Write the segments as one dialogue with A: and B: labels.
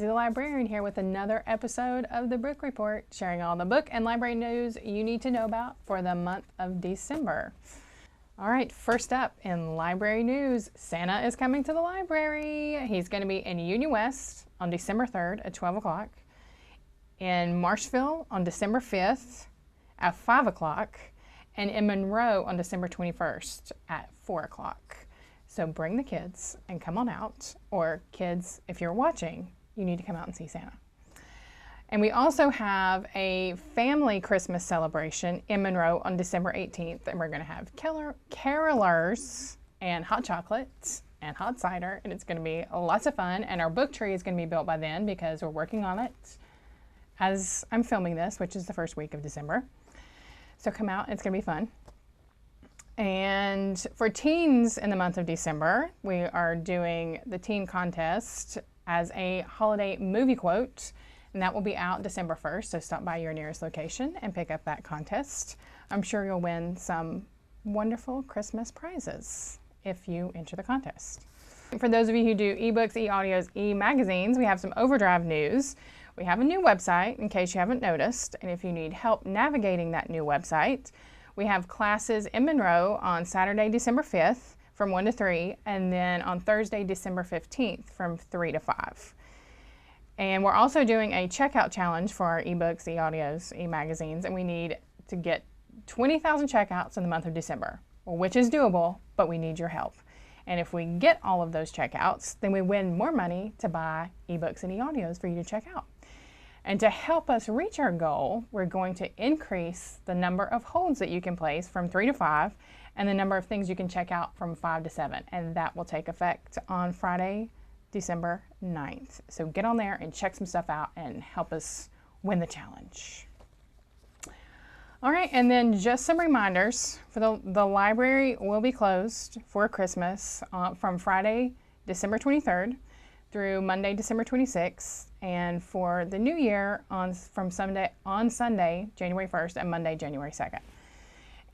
A: Lindsay the Librarian here with another episode of the Book Report, sharing all the book and library news you need to know about for the month of December. All right, first up in library news, Santa is coming to the library. He's going to be in Union West on December 3rd at 12 o'clock, in Marshville on December 5th at 5 o'clock, and in Monroe on December 21st at 4 o'clock. So bring the kids and come on out, or kids, if you're watching, you need to come out and see Santa. And we also have a family Christmas celebration in Monroe on December 18th, and we're going to have carolers and hot chocolate and hot cider, and it's going to be lots of fun. And our book tree is going to be built by then because we're working on it as I'm filming this, which is the first week of December. So come out, it's going to be fun. And for teens in the month of December, we are doing the teen contest as a holiday movie quote, and that will be out December 1st, so stop by your nearest location and pick up that contest. I'm sure you'll win some wonderful Christmas prizes if you enter the contest. For those of you who do ebooks, e-audios, e-magazines, we have some Overdrive news. We have a new website, in case you haven't noticed, and if you need help navigating that new website, we have classes in Monroe on Saturday, December 5th from 1 to 3, and then on Thursday, December 15th from 3 to 5. And we're also doing a checkout challenge for our ebooks, e-audios, e-magazines, and we need to get 20,000 checkouts in the month of December, which is doable, but we need your help. And if we get all of those checkouts, then we win more money to buy ebooks and e-audios for you to check out. And to help us reach our goal, we're going to increase the number of holds that you can place from 3 to 5 and the number of things you can check out from 5 to 7. And that will take effect on Friday, December 9th. So get on there and check some stuff out and help us win the challenge. All right, and then just some reminders. For the library will be closed for Christmas from Friday, December 23rd through Monday, December 26th, and for the new year on Sunday, January 1st, and Monday, January 2nd.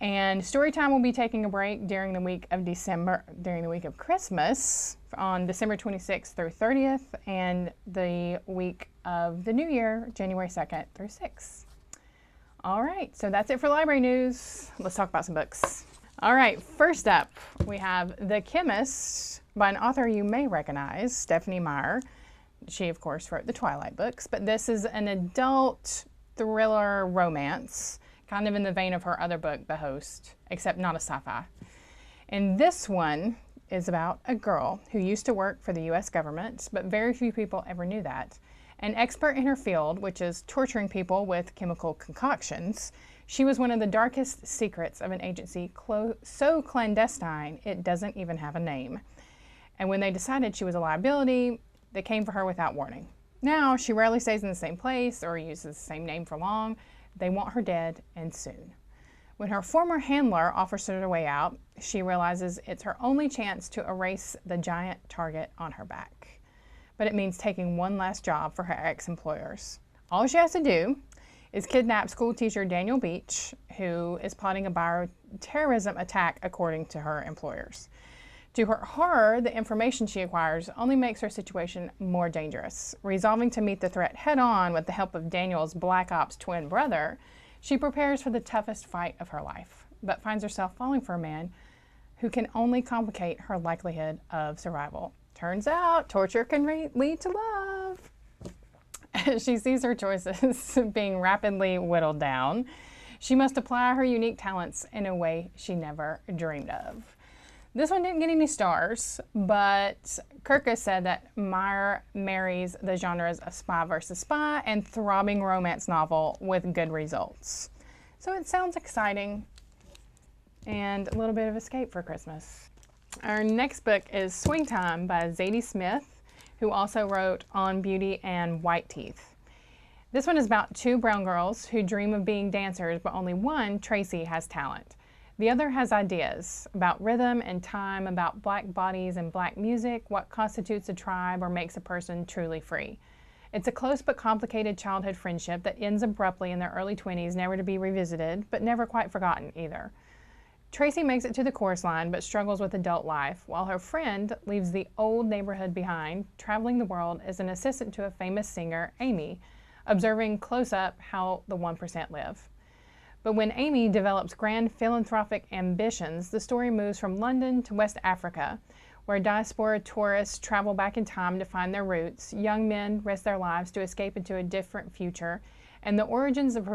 A: And Storytime will be taking a break during the week of Christmas on December 26th through 30th, and the week of the new year, January 2nd through 6th. All right, so that's it for library news. Let's talk about some books. All right, first up, we have The Chemist by an author you may recognize, Stephenie Meyer. She, of course, wrote the Twilight books, but this is an adult thriller romance, kind of in the vein of her other book, The Host, except not a sci-fi. And this one is about a girl who used to work for the U.S. government, but very few people ever knew that. An expert in her field, which is torturing people with chemical concoctions, she was one of the darkest secrets of an agency so clandestine it doesn't even have a name. And when they decided she was a liability, they came for her without warning. Now, she rarely stays in the same place or uses the same name for long. They want her dead, and soon. When her former handler offers her a way out, she realizes it's her only chance to erase the giant target on her back. But it means taking one last job for her ex-employers. All she has to do is kidnap school teacher Daniel Beach, who is plotting a bioterrorism attack according to her employers. To her horror, the information she acquires only makes her situation more dangerous. Resolving to meet the threat head-on with the help of Daniel's Black Ops twin brother, she prepares for the toughest fight of her life, but finds herself falling for a man who can only complicate her likelihood of survival. Turns out, torture can lead to love. She sees her choices being rapidly whittled down. She must apply her unique talents in a way she never dreamed of. This one didn't get any stars, but Kirkus said that Meyer marries the genres of spy versus spy and throbbing romance novel with good results. So it sounds exciting and a little bit of escape for Christmas. Our next book is Swing Time by Zadie Smith, who also wrote On Beauty and White Teeth. This one is about two brown girls who dream of being dancers, but only one, Tracy, has talent. The other has ideas about rhythm and time, about black bodies and black music, what constitutes a tribe or makes a person truly free. It's a close but complicated childhood friendship that ends abruptly in their early 20s, never to be revisited, but never quite forgotten either. Tracy makes it to the chorus line but struggles with adult life, while her friend leaves the old neighborhood behind, traveling the world as an assistant to a famous singer, Amy, observing close up how the 1% live. But when Amy develops grand philanthropic ambitions, the story moves from London to West Africa, where diaspora tourists travel back in time to find their roots, young men risk their lives to escape into a different future, and the origins of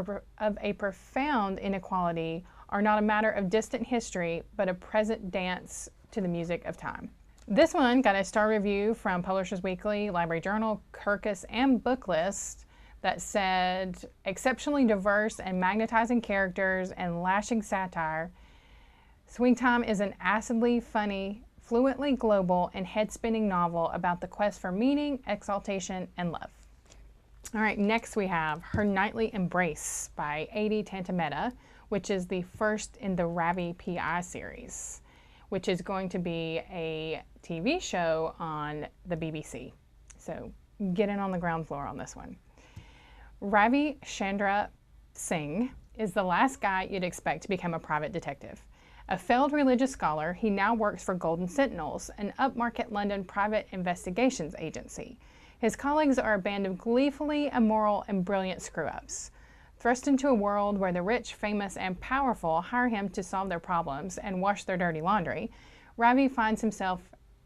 A: a profound inequality are not a matter of distant history, but a present dance to the music of time. This one got a star review from Publishers Weekly, Library Journal, Kirkus, and Booklist that said, exceptionally diverse and magnetizing characters and lashing satire. Swing Time is an acidly funny, fluently global, and head-spinning novel about the quest for meaning, exaltation, and love. All right, next we have Her Nightly Embrace by Tantimedh, which is the first in the Ravi PI series, which is going to be a TV show on the BBC. So get in on the ground floor on this one. Ravi Chandra Singh is the last guy you'd expect to become a private detective. A failed religious scholar, he now works for Golden Sentinels, an upmarket London private investigations agency. His colleagues are a band of gleefully immoral and brilliant screw-ups. Thrust into a world where the rich, famous, and powerful hire him to solve their problems and wash their dirty laundry, Ravi finds himself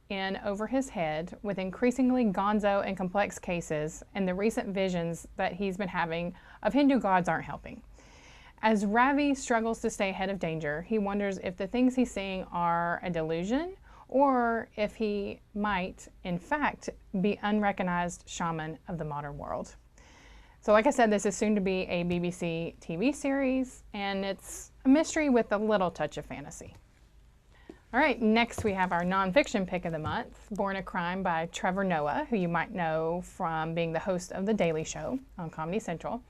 A: in over his head with increasingly gonzo and complex cases and the recent visions that he's been having of Hindu gods aren't helping. As Ravi struggles to stay ahead of danger, he wonders if the things he's seeing are a delusion or if he might, in fact, be unrecognized shaman of the modern world. So like I said, this is soon to be a BBC TV series, and it's a mystery with a little touch of fantasy. All right, next we have our nonfiction pick of the month, Born a Crime by Trevor Noah, who you might know from being the host of The Daily Show on Comedy Central.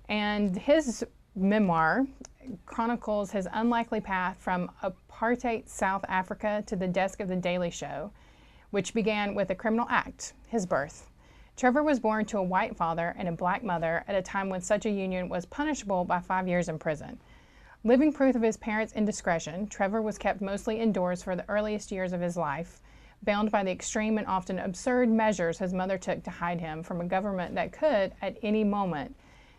A: And his memoir chronicles his unlikely path from apartheid South Africa to the desk of The Daily Show, which began with a criminal act, his birth. Trevor was born to a white father and a black mother at a time when such a union was punishable by 5 years in prison. Living proof of his parents' indiscretion, Trevor was kept mostly indoors for the earliest years of his life, bound by the extreme and often absurd measures his mother took to hide him from a government that could, at any moment,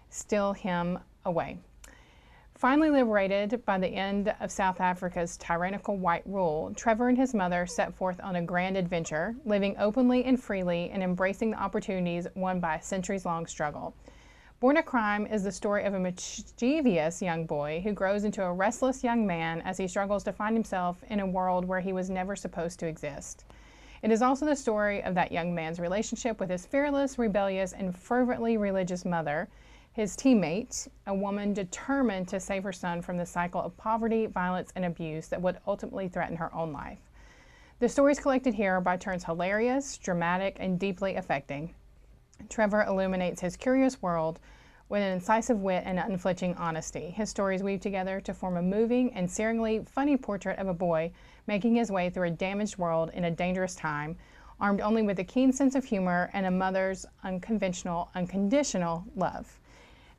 A: steal him away. Finally liberated by the end of South Africa's tyrannical white rule, Trevor and his mother set forth on a grand adventure, living openly and freely and embracing the opportunities won by a centuries-long struggle. Born a Crime is the story of a mischievous young boy who grows into a restless young man as he struggles to find himself in a world where he was never supposed to exist. It is also the story of that young man's relationship with his fearless, rebellious, and fervently religious mother, his teammate, a woman determined to save her son from the cycle of poverty, violence, and abuse that would ultimately threaten her own life. The stories collected here are by turns hilarious, dramatic, and deeply affecting. Trevor illuminates his curious world with an incisive wit and unflinching honesty. His stories weave together to form a moving and searingly funny portrait of a boy making his way through a damaged world in a dangerous time, armed only with a keen sense of humor and a mother's unconventional, unconditional love.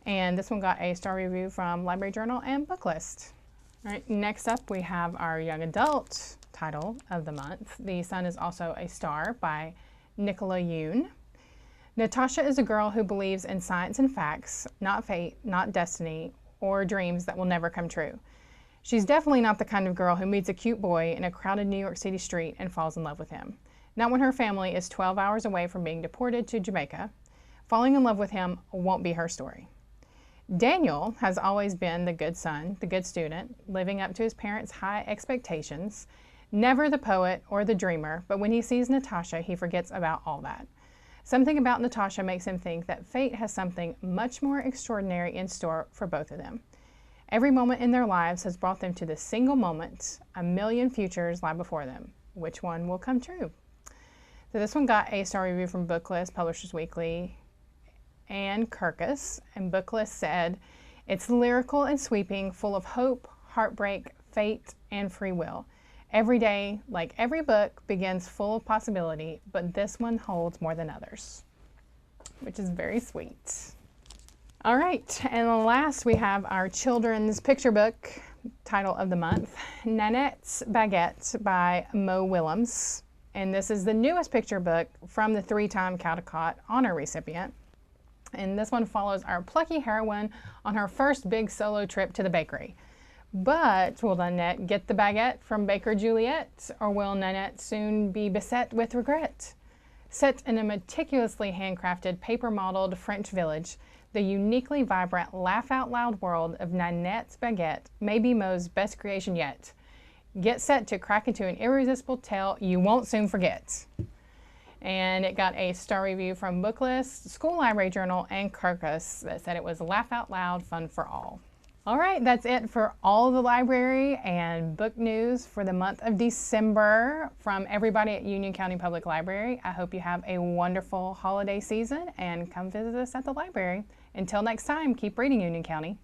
A: And this one got a star review from Library Journal and Booklist. All right, next up we have our young adult title of the month. The Sun is Also a Star by Nicola Yoon. Natasha is a girl who believes in science and facts, not fate, not destiny, or dreams that will never come true. She's definitely not the kind of girl who meets a cute boy in a crowded New York City street and falls in love with him. Not when her family is 12 hours away from being deported to Jamaica. Falling in love with him won't be her story. Daniel has always been the good son, the good student, living up to his parents' high expectations, never the poet or the dreamer, but when he sees Natasha, he forgets about all that. Something about Natasha makes him think that fate has something much more extraordinary in store for both of them. Every moment in their lives has brought them to this single moment. A million futures lie before them. Which one will come true? So this one got a star review from Booklist, Publishers Weekly, and Kirkus. And Booklist said, "It's lyrical and sweeping, full of hope, heartbreak, fate, and free will. Every day, like every book, begins full of possibility, but this one holds more than others," which is very sweet. All right, and last we have our children's picture book title of the month, Nanette's Baguette by Mo Willems. And this is the newest picture book from the 3-time Caldecott honor recipient. And this one follows our plucky heroine on her first big solo trip to the bakery. But will Nanette get the baguette from Baker Juliet, or will Nanette soon be beset with regret? Set in a meticulously handcrafted, paper-modeled French village, the uniquely vibrant, laugh-out-loud world of Nanette's Baguette may be Mo's best creation yet. Get set to crack into an irresistible tale you won't soon forget. And it got a star review from Booklist, School Library Journal, and Kirkus that said it was laugh-out-loud fun for all. All right, that's it for all the library and book news for the month of December from everybody at Union County Public Library. I hope you have a wonderful holiday season and come visit us at the library. Until next time, keep reading, Union County.